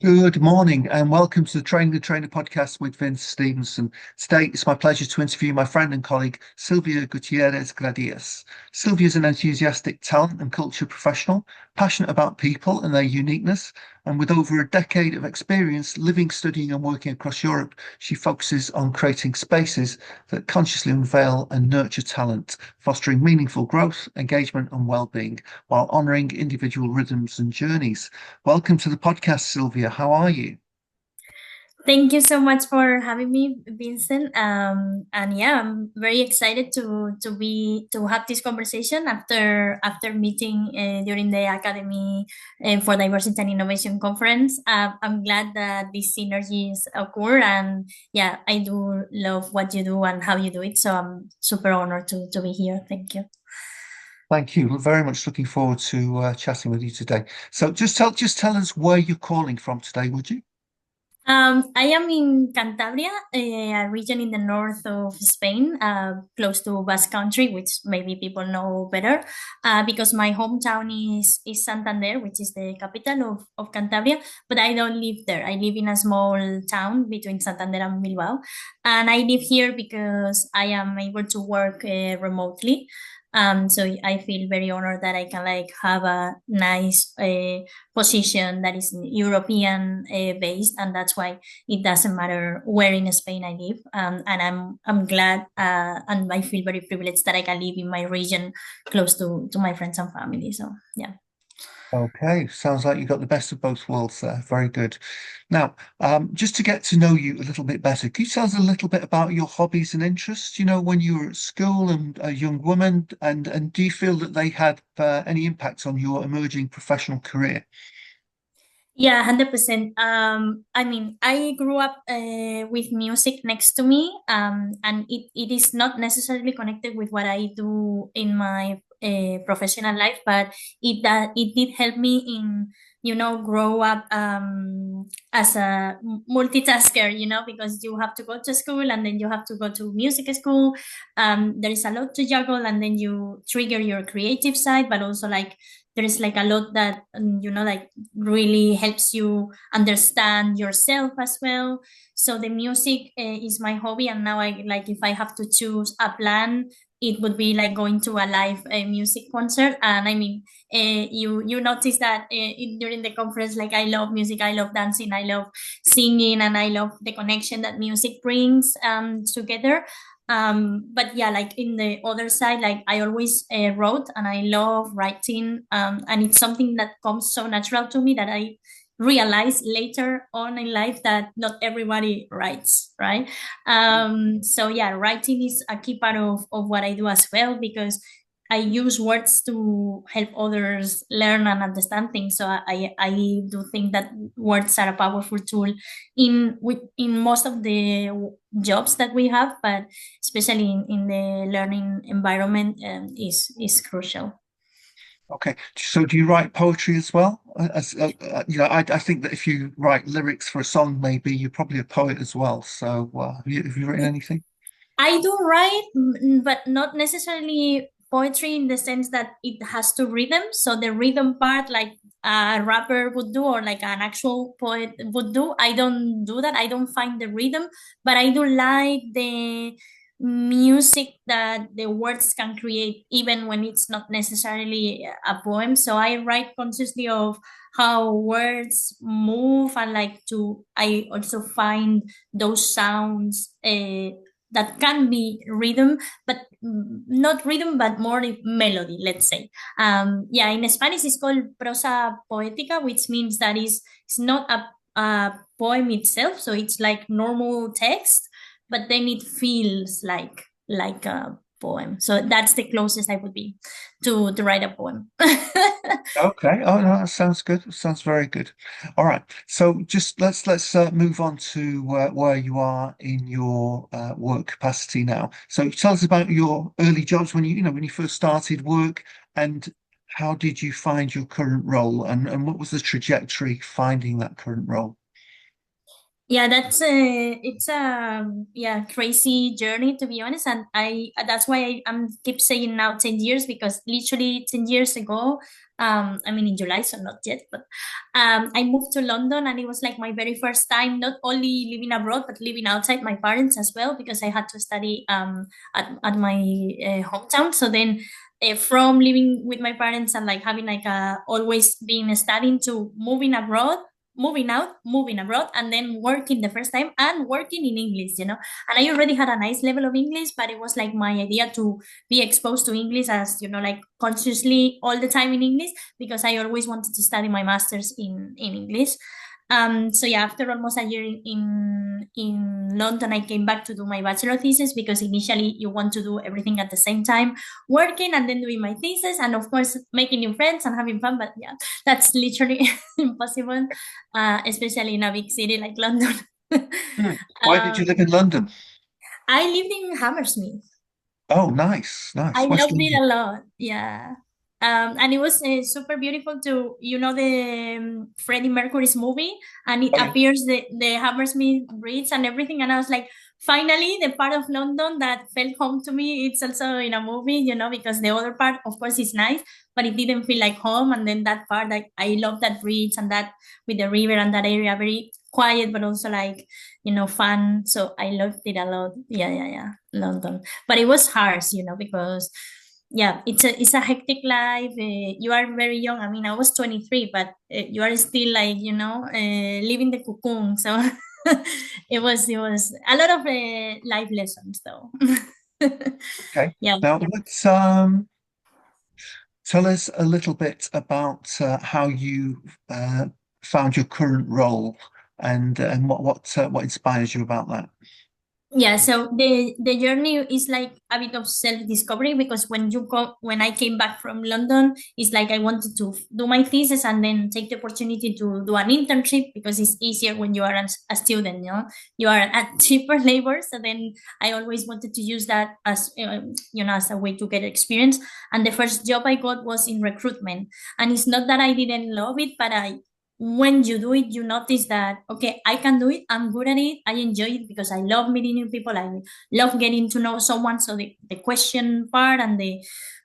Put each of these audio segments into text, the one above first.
Good morning and welcome to the Training the Trainer podcast with Vince Stevenson. Today, it's my pleasure to interview my friend and colleague, Silvia Gutiérrez Gradillas. Sylvia is an enthusiastic talent and culture professional, passionate about people and their uniqueness, and with over a decade of experience living, studying, and working across Europe, she focuses on creating spaces that consciously unveil and nurture talent, fostering meaningful growth, engagement, and well-being, while honouring individual rhythms and journeys. Welcome to the podcast, Sylvia. How are you? Thank you so much for having me, Vincent. And yeah, I'm very excited to have this conversation after meeting during the Academy for Diversity and Innovation conference. I'm glad that these synergies occur, and yeah, I do love what you do and how you do it. So I'm super honored to be here. Thank you. Thank you. Very much looking forward to chatting with you today. So just tell us where you're calling from today, would you? I am in Cantabria, a region in the north of Spain, close to Basque Country, which maybe people know better, because my hometown is Santander, which is the capital of Cantabria, but I don't live there. I live in a small town between Santander and Bilbao, and I live here because I am able to work remotely. So I feel very honored that I can like have a nice position that is European based, and that's why it doesn't matter where in Spain I live. And I'm glad and I feel very privileged that I can live in my region close to my friends and family. So yeah. Okay, sounds like you got the best of both worlds there. Very good. Now, just to get to know you a little bit better, can you tell us a little bit about your hobbies and interests? When you were at school and a young woman, and do you feel that they had any impact on your emerging professional career? Yeah, 100%. I mean, I grew up with music next to me, and it is not necessarily connected with what I do in my professional life, but it did help me in, grow up as a multitasker, because you have to go to school and then you have to go to music school. There is a lot to juggle, and then you trigger your creative side, but also like there is like a lot that like really helps you understand yourself as well. So the music is my hobby, and now I like if I have to choose a plan, it would be like going to a live music concert. And I mean, you notice that during the conference, like I love music, I love dancing, I love singing, and I love the connection that music brings together. But yeah, like in the other side, like I always wrote, and I love writing, and it's something that comes so natural to me that I realized later on in life that not everybody writes, right? So yeah, writing is a key part of what I do as well, because I use words to help others learn and understand things. So I do think that words are a powerful tool in most of the jobs that we have, but especially in the learning environment, is crucial. Okay, so do you write poetry as well? I think that if you write lyrics for a song, maybe you're probably a poet as well. So, have you written anything? I do write, but not necessarily poetry in the sense that it has to rhythm. So the rhythm part, like a rapper would do, or like an actual poet would do, I don't do that. I don't find the rhythm, but I do like the music that the words can create, even when it's not necessarily a poem. So I write consciously of how words move, and like to, I also find those sounds. That can be rhythm, but not rhythm, but more melody, let's say. Yeah, in Spanish it's called prosa poética, which means that it's not a poem itself, so it's like normal text, but then it feels like a poem. So that's the closest I would be to write a poem. Okay. Oh no, that sounds good. Sounds very good. All right. So just let's move on to where you are in your work capacity now. So tell us about your early jobs when you first started work, and how did you find your current role, and what was the trajectory finding that current role? Yeah, it's a crazy journey, to be honest, and I that's why I'm keep saying now 10 years, because literally 10 years ago, I mean in July, so not yet, but I moved to London, and it was like my very first time not only living abroad but living outside my parents as well, because I had to study at my hometown. So then. From living with my parents and like having like always been studying to moving abroad, moving out, moving abroad, and then working the first time and working in English, you know. And I already had a nice level of English, but it was like my idea to be exposed to English as, you know, like consciously all the time in English, because I always wanted to study my master's in English. So yeah, after almost a year in London, I came back to do my bachelor thesis, because initially you want to do everything at the same time, working and then doing my thesis, and of course making new friends and having fun. But yeah, that's literally impossible, especially in a big city like London. Hmm. Why did you live um, in London? I lived in Hammersmith. Oh, nice, I nice. West loved it London. a lot. Yeah. And it was super beautiful to, you know, the Freddie Mercury's movie, and it Oh, yeah. appears the Hammersmith Bridge and everything. And I was like, finally, the part of London that felt home to me, it's also in a movie, you know, because the other part, of course, is nice, but it didn't feel like home. And then that part, like, I love that bridge and that with the river and that area, very quiet, but also like, you know, fun. So I loved it a lot. Yeah, yeah, yeah. London, but it was harsh, you know, because yeah, it's a hectic life. You are very young. I mean, I was 23, but you are still like, you know, living the cocoon. So it was a lot of life lessons though. Okay. Yeah. Now let's tell us a little bit about how you found your current role and what inspires you about that. Yeah, so the journey is like a bit of self-discovery, because when I came back from London, it's like I wanted to do my thesis and then take the opportunity to do an internship, because it's easier when you are a student, you know, you are at cheaper labor. So then I always wanted to use that as you know, as a way to get experience. And the first job I got was in recruitment, and it's not that I didn't love it, but I when you do it, you notice that, okay, I can do it, I'm good at it, I enjoy it, because I love meeting new people, I love getting to know someone. So the question part and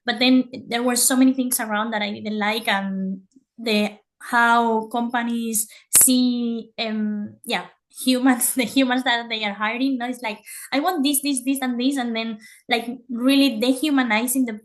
but then there were so many things around that I didn't like, and the how companies see yeah, humans, the humans that they are hiring. No, it's like, I want this and this, and then like really dehumanizing the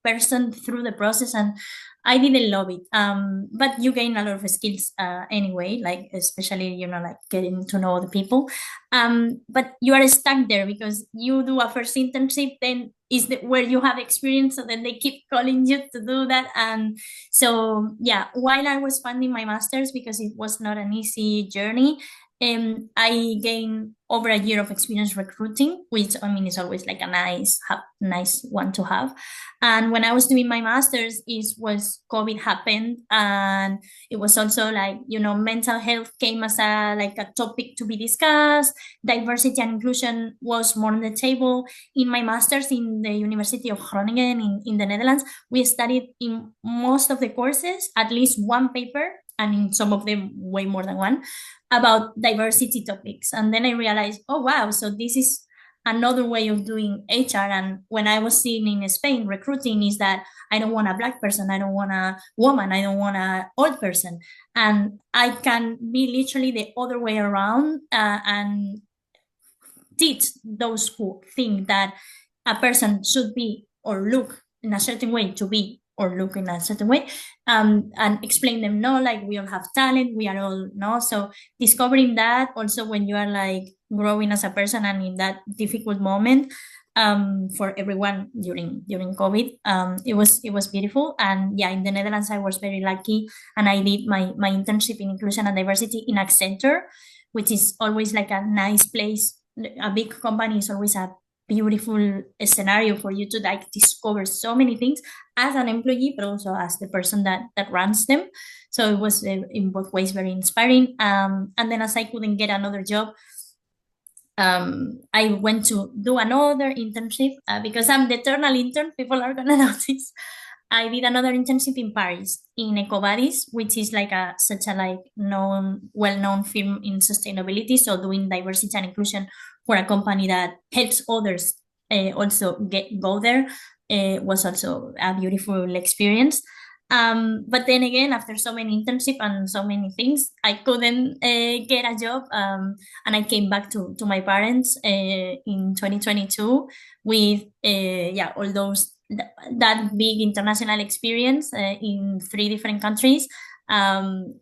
person through the process. And I didn't love it. But you gain a lot of skills anyway, like especially, you know, like getting to know the people. But you are stuck there because you do a first internship, then is where you have experience, so then they keep calling you to do that. And so yeah, while I was funding my master's, because it was not an easy journey, I gained over a year of experience recruiting, which I mean is always like a nice one to have. And when I was doing my master's, it was COVID happened, and it was also like, you know, mental health came as a like a topic to be discussed. Diversity and inclusion was more on the table. In my master's in the University of Groningen in the Netherlands, we studied in most of the courses at least one paper, and in some of them way more than one, about diversity topics. And then I realized, oh wow, so this is another way of doing HR. And when I was seeing in Spain, recruiting is that I don't want a black person, I don't want a woman, I don't want an old person. And I can be literally the other way around, and teach those who think that a person should be or look in a certain way to be or look in a certain way, and explain them, no, like we all have talent, we are all, no. So discovering that also when you are like growing as a person and in that difficult moment, for everyone during COVID, it was beautiful. And yeah, in the Netherlands I was very lucky, and I did my internship in inclusion and diversity in Accenture, which is always like a nice place. A big company is always a beautiful scenario for you to like discover so many things as an employee, but also as the person that runs them. So it was in both ways very inspiring. And then as I couldn't get another job, I went to do another internship, because I'm the eternal intern. People are gonna notice. I did another internship in Paris in 𝐬𝐃𝐑, which is like such a like well-known firm in sustainability. So doing diversity and inclusion for a company that helps others also go there was also a beautiful experience. But then again, after so many internships and so many things, I couldn't get a job. And I came back to my parents in 2022 with all that big international experience in 3 different countries,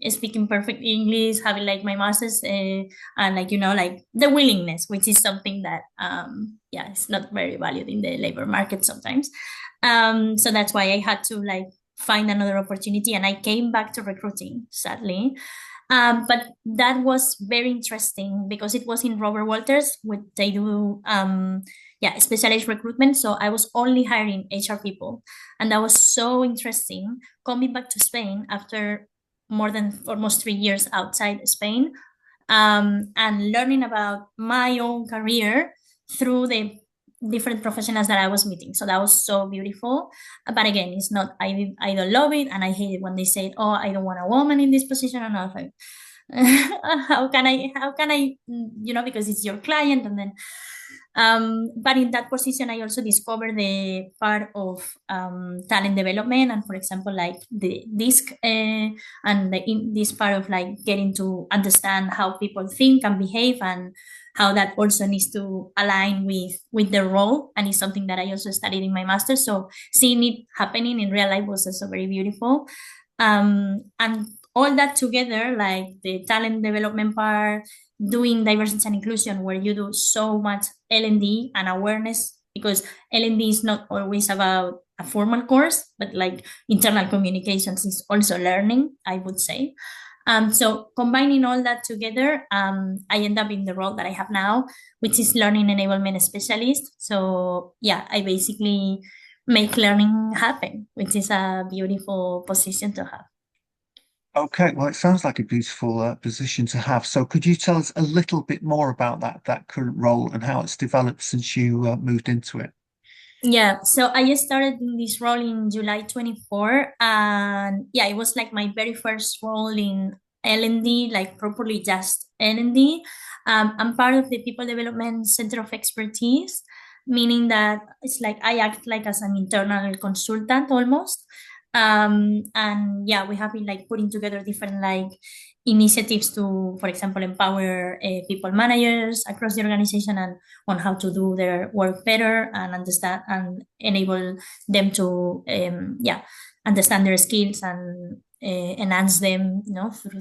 speaking perfect English, having like my master's, and like like the willingness, which is something that it's not very valued in the labor market sometimes. So that's why I had to like find another opportunity, and I came back to recruiting, sadly. But that was very interesting because it was in Robert Walters, which they do specialized recruitment. So I was only hiring HR people, and that was so interesting. Coming back to Spain after more than almost 3 years outside Spain, and learning about my own career through the different professionals that I was meeting. So that was so beautiful. But again, it's not, I don't love it, and I hate it when they say, oh, I don't want a woman in this position. And I was like, how can I, because it's your client. And then but in that position, I also discovered the part of talent development, and for example, like the disc and in this part of like getting to understand how people think and behave, and how that also needs to align with the role, and it's something that I also studied in my master's. So seeing it happening in real life was also very beautiful. And all that together, like the talent development part, doing diversity and inclusion, where you do so much L&D and awareness, because L&D is not always about a formal course, but like internal communications is also learning, I would say. So combining all that together, I end up in the role that I have now, which is learning enablement specialist. So yeah, I basically make learning happen, which is a beautiful position to have. Okay, well, it sounds like a beautiful position to have. So, could you tell us a little bit more about that current role and how it's developed since you moved into it? Yeah, so I started in this role in July 24, and yeah, it was like my very first role in L&D, like properly just L&D. I'm part of the People Development Center of Expertise, meaning that it's like I act like as an internal consultant almost. And yeah, we have been like putting together different like initiatives to, for example, empower people managers across the organization, and on how to do their work better and understand and enable them to understand their skills and enhance them,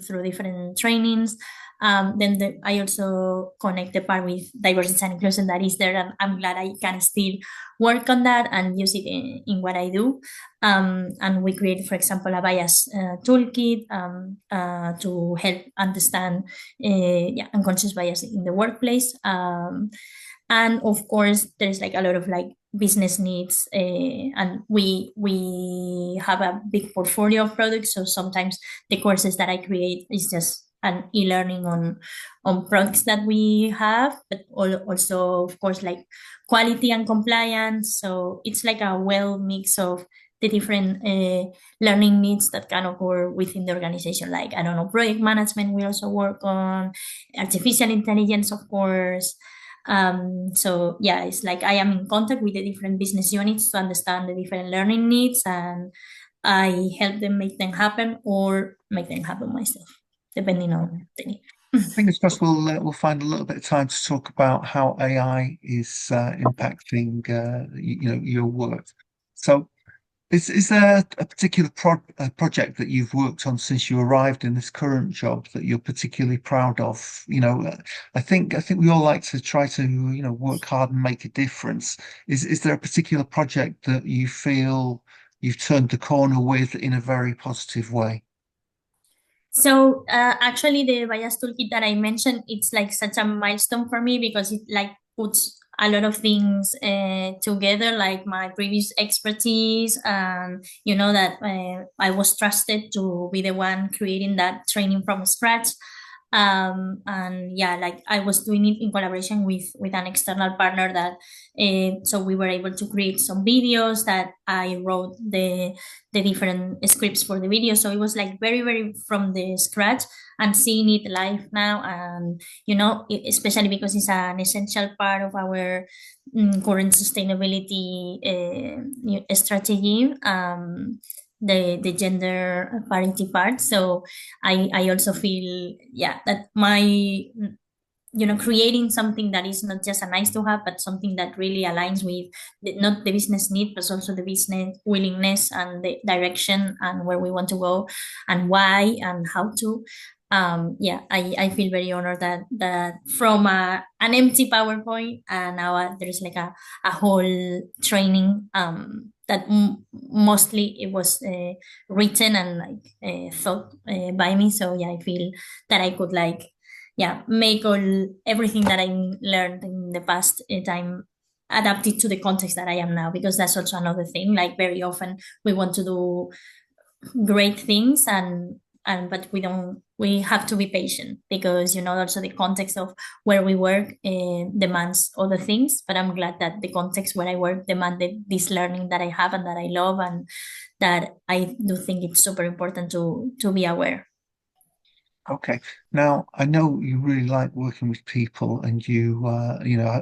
through different trainings. Then I also connect the part with diversity and inclusion that is there, and I'm glad I can still work on that and use it in what I do. And we created, for example, a bias toolkit to help understand unconscious bias in the workplace. And of course, there's like a lot of like business needs, and we have a big portfolio of products. So sometimes the courses that I create is just an e-learning on products that we have, but also of course like quality and compliance. So it's like a well mix of the different learning needs that can occur within the organization. Like, I don't know, project management, we also work on artificial intelligence, of course. So yeah, it's like I am in contact with the different business units to understand the different learning needs, and I help them make them happen or make them happen myself, depending on the need. Fingers crossed we'll find a little bit of time to talk about how AI is impacting your work. So, is there a particular project that you've worked on since you arrived in this current job that you're particularly proud of? I think we all like to try to work hard and make a difference. Is there a particular project that you feel you've turned the corner with in a very positive way? So actually, the bias toolkit that I mentioned, it's like such a milestone for me because it like puts a lot of things together, like my previous expertise, and that I was trusted to be the one creating that training from scratch. And yeah, like I was doing it in collaboration with an external partner that so we were able to create some videos that I wrote the different scripts for the video. So it was like very, very from the scratch, and seeing it live now, and especially because it's an essential part of our current sustainability strategy, the gender parity part. So I also feel, yeah, that my creating something that is not just a nice to have, but something that really aligns with not the business need, but also the business willingness and the direction and where we want to go and why and how to. Yeah, I feel very honored that from an empty PowerPoint, and now there's like a whole training that mostly it was written and like thought by me. So yeah, I feel that I could like, yeah, make everything that I learned in the past time adapted to the context that I am now, because that's also another thing. Like very often we want to do great things, and but we have to be patient, because also the context of where we work demands other things. But I'm glad that the context where I work demanded this learning that I have and that I love, and that I do think it's super important to be aware. Okay. Now, I know you really like working with people, and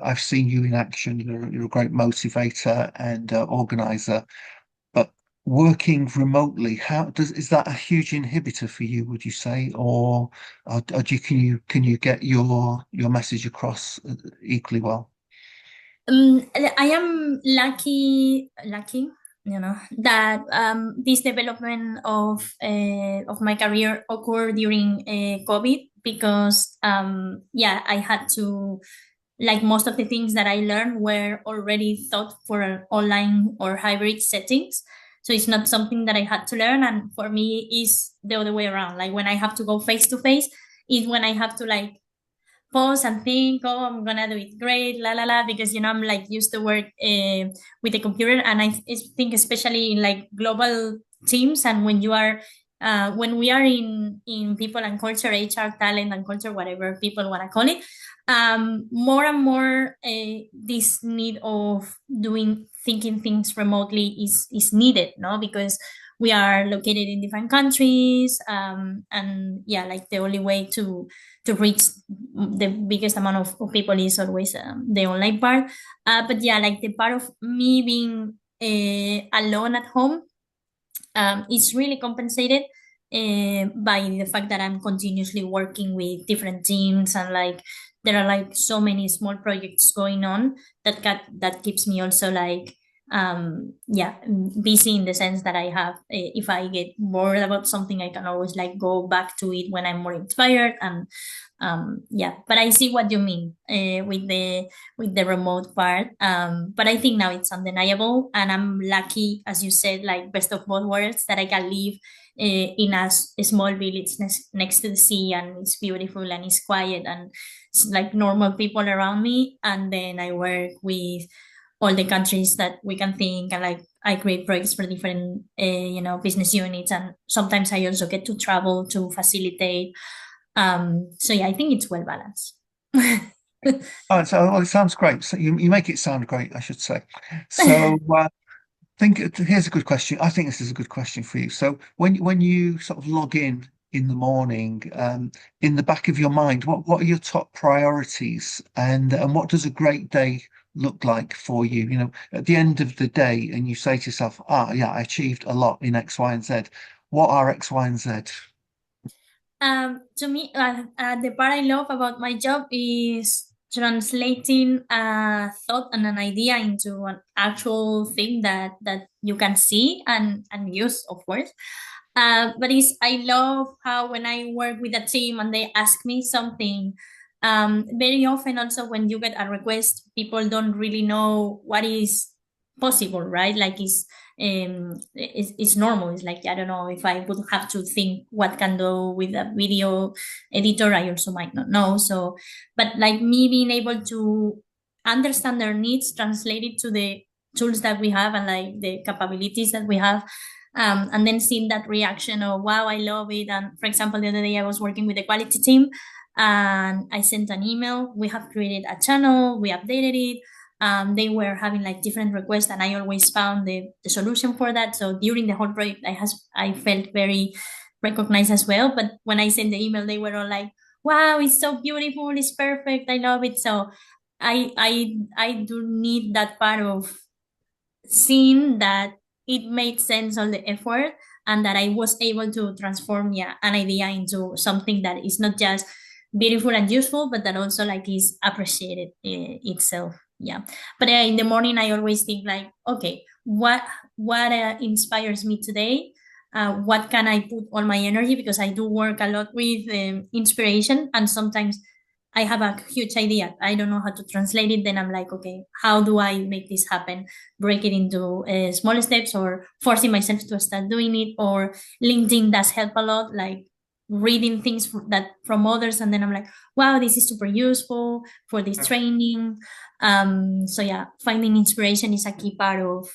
I've seen you in action. You're a great motivator and organizer. But working remotely, is that a huge inhibitor for you, would you say, or can you get your message across equally well? I am lucky, that this development of my career occurred during COVID, because yeah, I had to, like, most of the things that I learned were already thought for an online or hybrid settings. So it's not something that I had to learn, and for me is the other way around. Like when I have to go face to face is when I have to like pause and think, oh, I'm gonna do it great, la la la, because I'm like used to work with the computer, and I think especially in like global teams, and when we are in people and culture, HR, talent and culture, whatever people want to call it, more and more this need of doing thinking things remotely is needed, no, because we are located in different countries, and yeah, like the only way to reach the biggest amount of people is always the online part. But yeah, like the part of me being alone at home, it's really compensated by the fact that I'm continuously working with different teams, and like there are like so many small projects going on that keeps me also like yeah, busy, in the sense that I have if I get bored about something, I can always like go back to it when I'm more inspired. And yeah, but I see what you mean with the remote part. But I think now it's undeniable, and I'm lucky, as you said, like best of both worlds, that I can live in a small village next to the sea, and it's beautiful and it's quiet and it's like normal people around me, and then I work with all the countries that we can think, and like I create projects for different business units, and sometimes I also get to travel to facilitate. So yeah, I think it's well balanced. Oh, it sounds great. So you make it sound great, I should say. So here's a good question. I think this is a good question for you. So when you sort of log in the morning, in the back of your mind, what are your top priorities, and what does a great day look like for you? At the end of the day, and you say to yourself, yeah, I achieved a lot in X, Y, and Z. What are X, Y, and Z? To me, the part I love about my job is translating a thought and an idea into an actual thing that you can see and use, of course. But I love how when I work with a team and they ask me something, very often also when you get a request, people don't really know what is possible, right? Like it's normal. It's like, I don't know, if I would have to think what can do with a video editor, I also might not know. So, but like me being able to understand their needs, translate it to the tools that we have and like the capabilities that we have, and then seeing that reaction of wow, I love it. And for example, the other day I was working with the quality team, and I sent an email. We have created a channel, we updated it. They were having like different requests, and I always found the solution for that. So during the whole project, I felt very recognized as well. But when I sent the email, they were all like, "Wow, it's so beautiful! It's perfect! I love it!" So I do need that part of seeing that it made sense all the effort, and that I was able to transform, yeah, an idea into something that is not just beautiful and useful, but that also like is appreciated itself. Yeah. But in the morning, I always think like, okay, what inspires me today? What can I put all my energy? Because I do work a lot with inspiration, and sometimes I have a huge idea. I don't know how to translate it. Then I'm like, okay, how do I make this happen? Break it into small steps, or forcing myself to start doing it. Or LinkedIn does help a lot, like reading things that from others, and then I'm like, wow, this is super useful for this training. So yeah, finding inspiration is a key part of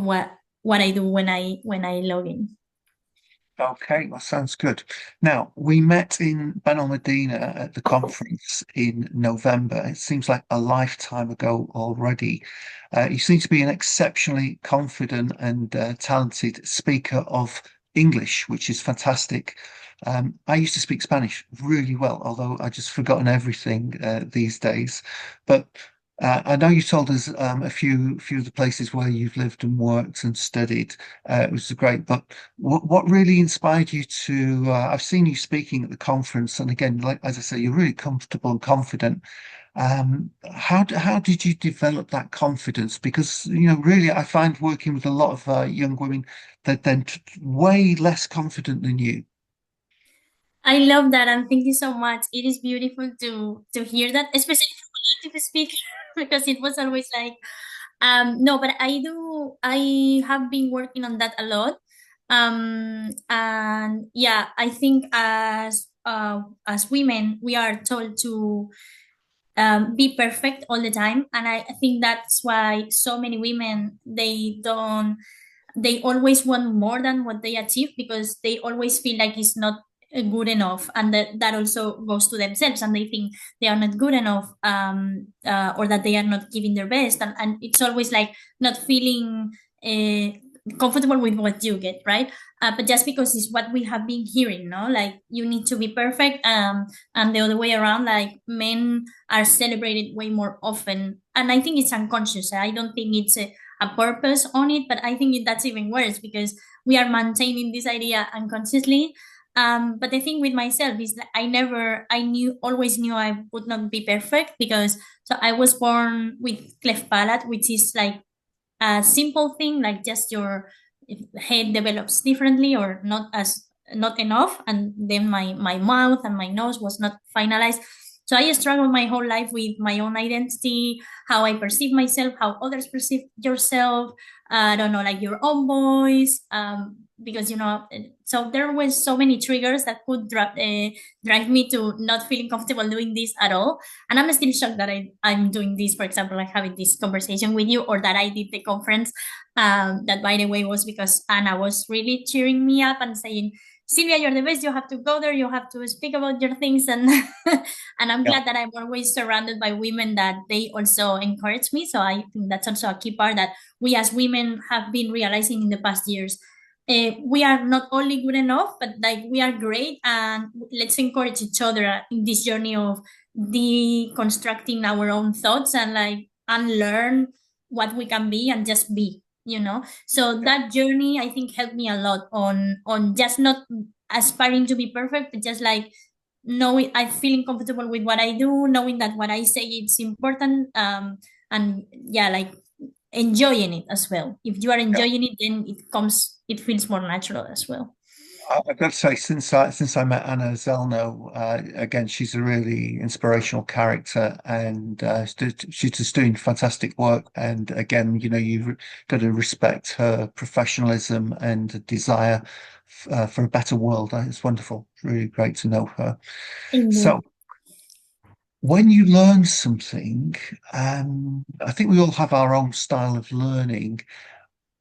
what I do when I log in. Okay, that sounds good. Now, we met in Ben Al Medina at the conference in November. It seems like a lifetime ago already. You seem to be an exceptionally confident and talented speaker of English, which is fantastic. I used to speak Spanish really well, although I've just forgotten everything these days. But I know you told us a few of the places where you've lived and worked and studied. It was great, but what really inspired you to? I've seen you speaking at the conference, and again, like as I say, you're really comfortable and confident. How did you develop that confidence? Because really, I find working with a lot of young women that then way less confident than you. I love that, and thank you so much. It is beautiful to hear that, especially from a native speaker, because it was always like, no, but I have been working on that a lot. And yeah, I think as women, we are told to be perfect all the time, and I think that's why so many women, they always want more than what they achieve, because they always feel like it's not good enough, and that also goes to themselves, and they think they are not good enough, or that they are not giving their best, and it's always like not feeling comfortable with what you get, right? But just because it's what we have been hearing, no, like you need to be perfect, and the other way around, like men are celebrated way more often, and I think it's unconscious. I don't think it's a purpose on it, but I think that's even worse, because we are maintaining this idea unconsciously. But the thing with myself is that always knew I would not be perfect, because so I was born with cleft palate, which is like a simple thing, like just your head develops differently, or not enough, and then my mouth and my nose was not finalized. So I struggled my whole life with my own identity, how I perceive myself, how others perceive yourself. I don't know, like your own voice, because so there was so many triggers that could drive me to not feeling comfortable doing this at all. And I'm still shocked that I'm doing this, for example, like having this conversation with you, or that I did the conference. That, by the way, was because Anna was really cheering me up and saying, Sylvia, you're the best. You have to go there. You have to speak about your things. And and I'm Yeah. glad that I'm always surrounded by women that they also encourage me. So I think that's also a key part that we as women have been realizing in the past years. We are not only good enough, but like we are great, and let's encourage each other in this journey of deconstructing our own thoughts, and like unlearn what we can be and just be. So that journey, I think, helped me a lot on just not aspiring to be perfect, but just like knowing I'm feeling comfortable with what I do, knowing that what I say it's important, and yeah, like enjoying it as well. If you are Yeah. enjoying it, then it feels more natural as well. I've got to say, since I met Anna Zelno, again, she's a really inspirational character, and she's just doing fantastic work. And again, you've got to respect her professionalism and desire for a better world. It's wonderful. Really great to know her. Indeed. So, when you learn something, I think we all have our own style of learning.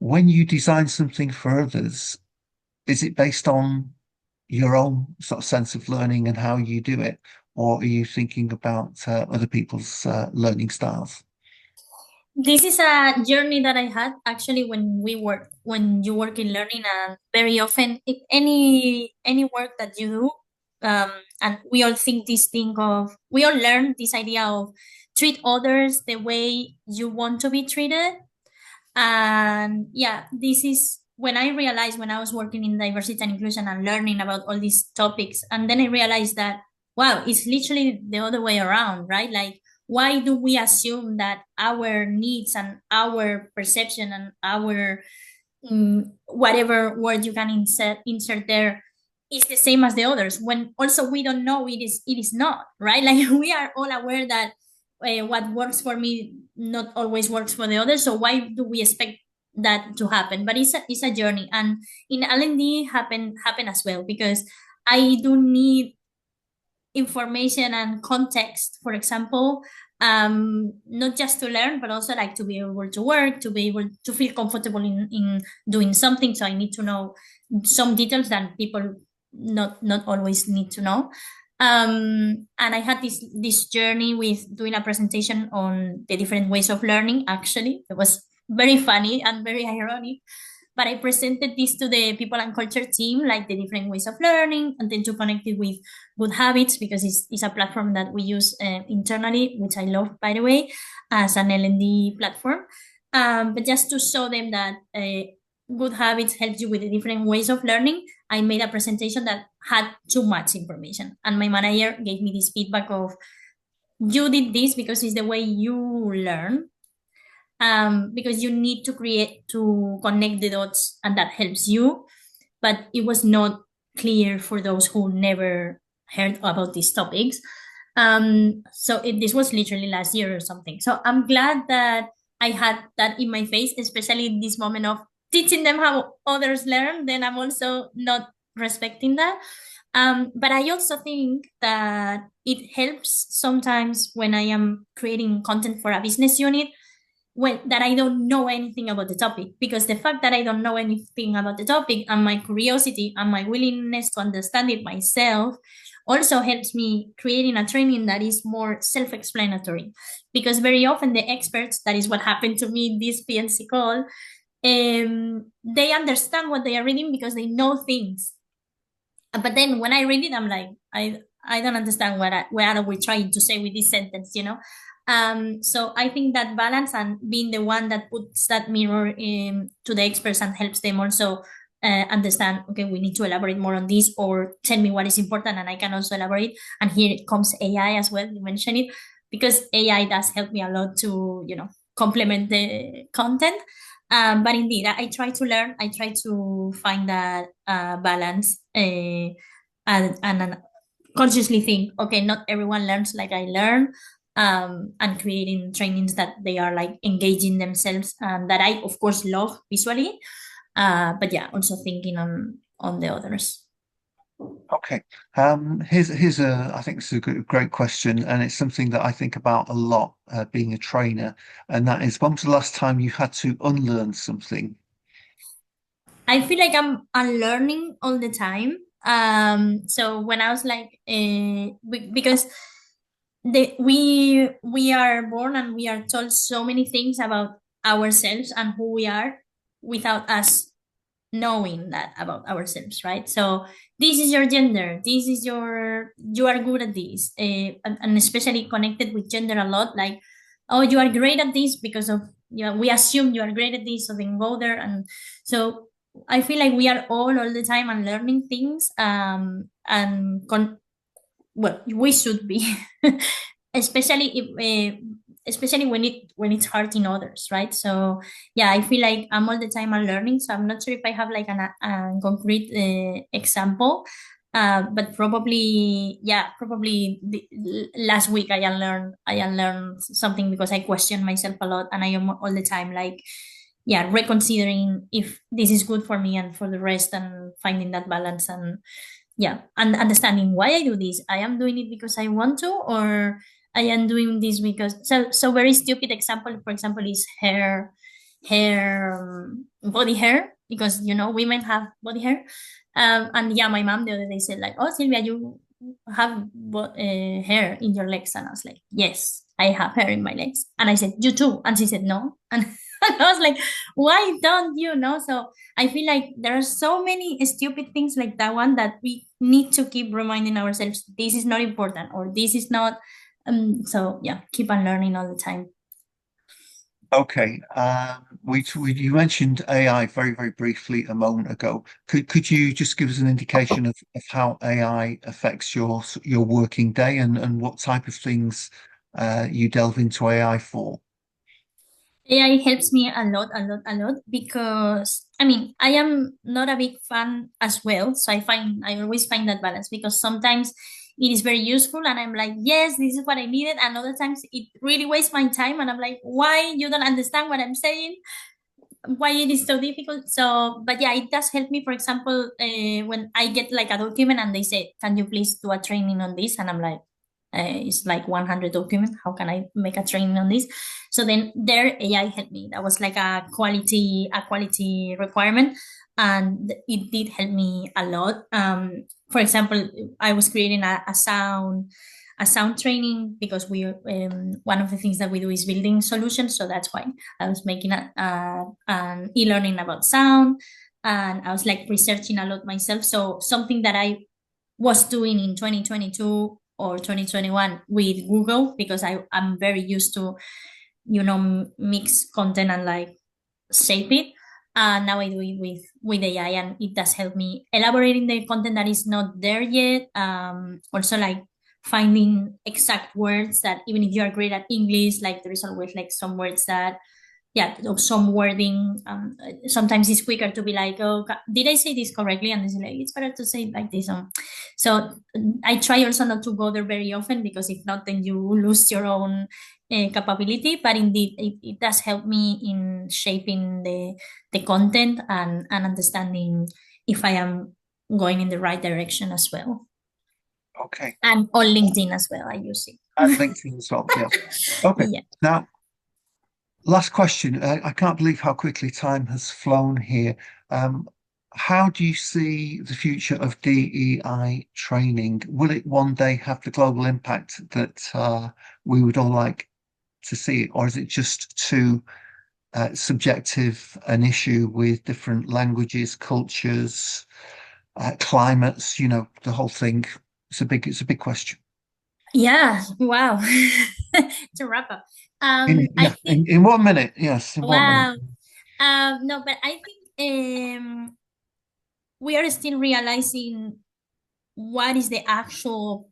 When you design something for others, is it based on your own sort of sense of learning and how you do it? or are you thinking about other people's learning styles? This is a journey that I had actually when you work in learning, and very often any work that you do, and we all think this thing of we all learn this idea of treat others the way you want to be treated. And yeah, this is when I realized when I was working in diversity and inclusion and learning about all these topics. And then I realized that, wow, it's literally the other way around, right? Like, why do we assume that our needs and our perception and our whatever word you can insert there is the same as the others, when also we don't know it is not, right? Like, we are all aware that what works for me not always works for the other, so why do we expect that to happen? But it's a journey, and in L&D happen as well, because I do need information and context, for example, not just to learn, but also like to be able to work, to be able to feel comfortable in doing something. So I need to know some details that people not always need to know. And I had this journey with doing a presentation on the different ways of learning. Actually, it was very funny and very ironic, but I presented this to the people and culture team, like the different ways of learning, and then to connect it with good habits, because it's a platform that we use internally, which I love, by the way, as an L&D platform. But just to show them that good habits helps you with the different ways of learning, I made a presentation that had too much information. And my manager gave me this feedback of, you did this because it's the way you learn, because you need to connect the dots, and that helps you. But it was not clear for those who never heard about these topics. So this was literally last year or something. So I'm glad that I had that in my face, especially in this moment of teaching them how others learn. Then I'm also not respecting that. But I also think that it helps sometimes when I am creating content for a business unit, when that I don't know anything about the topic, because the fact that I don't know anything about the topic, and my curiosity and my willingness to understand it myself, also helps me creating a training that is more self-explanatory. Because very often the experts, that is what happened to me in this PNC call, they understand what they are reading because they know things. But then when I read it, I'm like, I don't understand what are we trying to say with this sentence. So I think that balance and being the one that puts that mirror to the experts and helps them also understand, okay, we need to elaborate more on this, or tell me what is important and I can also elaborate. And here it comes AI as well, you mentioned it, because AI does help me a lot to, complement the content. But indeed, I try to learn, I try to find that balance, and consciously think, okay, not everyone learns like I learn, and creating trainings that they are like engaging themselves, and that I, of course, love visually. But yeah, also thinking on the others. Okay. Here's I think it's a great question, and it's something that I think about a lot, being a trainer, and that is, when was the last time you had to unlearn something? I feel like I'm unlearning all the time. So when I was like, because we are born and we are told so many things about ourselves and who we are without us knowing that about ourselves, right? So this is your gender, this is you are good at this, and especially connected with gender a lot, like, oh, you are great at this because of, we assume you are great at this, so then go there. And so I feel like we are all the time unlearning things, well, we should be, especially if especially when it's hurting others, right? So yeah, I feel like I'm all the time unlearning, so I'm not sure if I have like a concrete example, but probably, yeah, probably last week I unlearned something, because I question myself a lot, and I am all the time like, yeah, reconsidering if this is good for me and for the rest, and finding that balance. And yeah, and understanding why I do this. I am doing it because I want to, or I am doing this because, so very stupid example, for example, is body hair, because women have body hair. And yeah, my mom the other day said like, oh, Sylvia, have hair in your legs? And I was like, yes, I have hair in my legs. And I said, you too. And she said, no. And I was like, why don't you know? So I feel like there are so many stupid things like that one that we need to keep reminding ourselves this is not important or this is not. So yeah, keep on learning all the time. Okay. You mentioned AI very, very briefly a moment ago. Could you just give us an indication of how AI affects your working day and what type of things you delve into AI for? AI helps me a lot, a lot, a lot because I mean I am not a big fan as well. So I always find that balance because sometimes it is very useful and I'm like, yes, this is what I needed, and other times it really wastes my time and I'm like, why you don't understand what I'm saying? Why it is so difficult? So, but yeah, it does help me. For example, when I get like a document and they say, can you please do a training on this? And I'm like, it's like 100 documents. How can I make a training on this? So then their AI helped me. That was like a quality requirement, and it did help me a lot. For example, I was creating a sound training because we one of the things that we do is building solutions. So that's why I was making an e-learning about sound, and I was like researching a lot myself. So something that I was doing in 2022 or 2021 with Google because I'm very used to, mix content and like shape it. Now I do it with AI, and it does help me elaborating the content that is not there yet. Also, like finding exact words that even if you are great at English, like there is always like some words that, yeah, of some wording. Sometimes it's quicker to be like, oh, did I say this correctly? And they say like, it's better to say it like this. So I try also not to go there very often because if not, then you lose your own capability. But indeed, it does help me in shaping the content and understanding if I am going in the right direction as well. Okay. And on LinkedIn as well, I use And it. LinkedIn as well. Yeah. Okay. Yeah. Now, last question. I can't believe how quickly time has flown here. Um, how do you see the future of DEI training? Will it one day have the global impact that we would all like to see, or is it just too subjective an issue with different languages, cultures, climates? You know, the whole thing. It's a big question. Yeah. Wow. To wrap up. I Yeah, think, in 1 minute. Yes, in 1 minute. wow. No, but I think we are still realizing what is the actual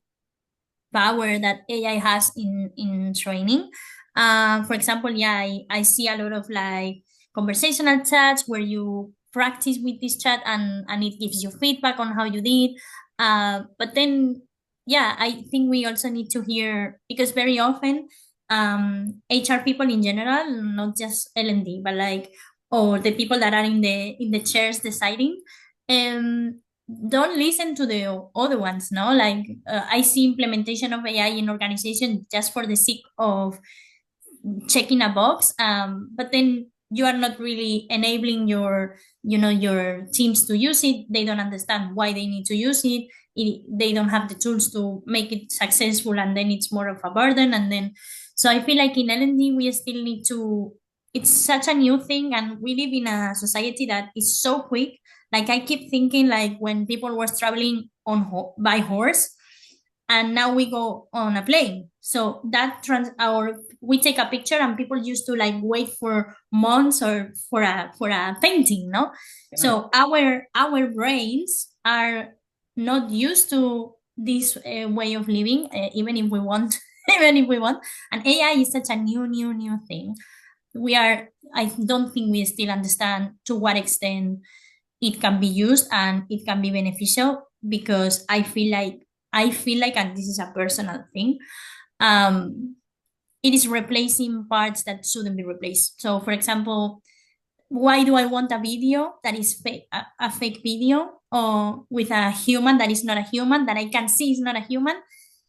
power that AI has in training. For example, yeah, I see a lot of like conversational chats where you practice with this chat and it gives you feedback on how you did. But then, yeah, I think we also need to hear because very often HR people in general, not just L&D, but like or the people that are in the chairs deciding, um, don't listen to the other ones, no? Like I see implementation of AI in organization just for the sake of checking a box, but then you are not really enabling your teams to use it. They don't understand why they need to use they don't have the tools to make it successful, and then it's more of a burden. And then so I feel like in L&D we still need to, it's such a new thing and we live in a society that is so quick. Like I keep thinking like when people were traveling by horse and now we go on a plane. So that our we take a picture and people used to like wait for months or for a painting, no? Yeah. So our brains are not used to this way of living, even if we want, even if we want. And AI is such a new thing. I don't think we still understand to what extent it can be used and it can be beneficial because I feel like, and this is a personal thing, um, it is replacing parts that shouldn't be replaced. So, for example, why do I want a video that is fake, a fake video, or with a human that is not a human that I can see is not a human?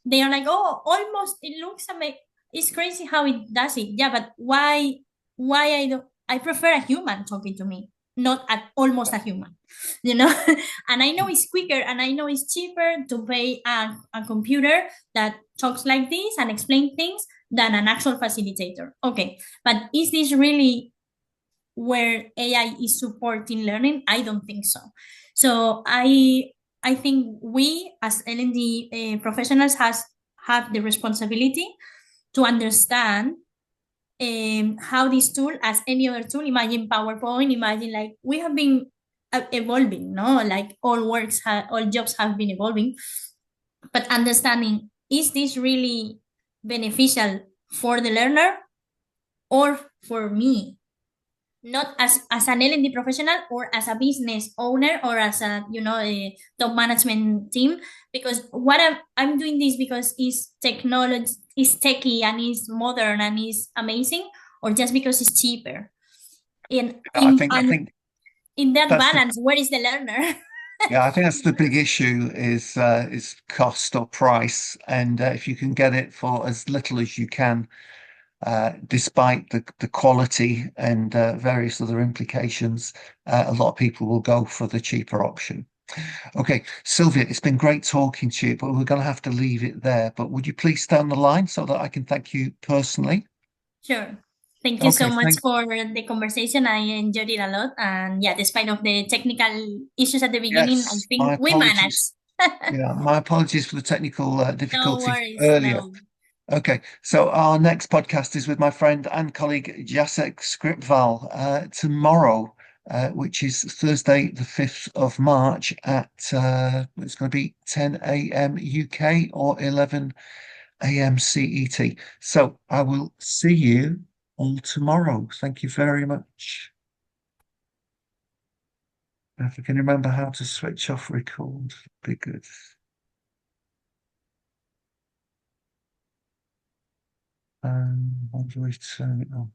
They are like, oh, almost it looks amazing. It's crazy how it does it. Yeah, but why? Why I don't? I prefer a human talking to me. not at almost a human, you know. And I know it's quicker and I know it's cheaper to pay a computer that talks like this and explain things than an actual facilitator. Okay, but is this really where AI is supporting learning? I don't think so. So I think we as L&D professionals have the responsibility to understand how this tool, as any other tool, imagine PowerPoint, imagine like we have been evolving, no? Like all jobs have been evolving, but understanding, is this really beneficial for the learner or for me? Not as an L&D professional or as a business owner or as a, you know, a top management team, because what I'm doing this because it's technology, it's techy and it's modern and it's amazing, or just because it's cheaper. And I think in that that's the balance, where is the learner? yeah, I think that's the big issue is cost or price, and if you can get it for as little as you can, despite the quality and various other implications, a lot of people will go for the cheaper option. Okay, Sylvia, it's been great talking to you, but we're going to have to leave it there. But would you please stay on the line so that I can thank you personally? Sure. Thank you so Okay, much for the conversation. I enjoyed it a lot. And yeah, despite of the technical issues at the beginning, I yes, think my we apologies. managed. Yeah, my apologies for the technical No difficulties worries. earlier. No. Okay, so our next podcast is with my friend and colleague 𝐎𝐓𝐇𝐄𝐑 tomorrow, which is Thursday, the 5th of March at it's going to be 10 a.m. UK or 11 a.m. CET. So I will see you all tomorrow. Thank you very much. If I can remember how to switch off record, be good. How do we turn it off?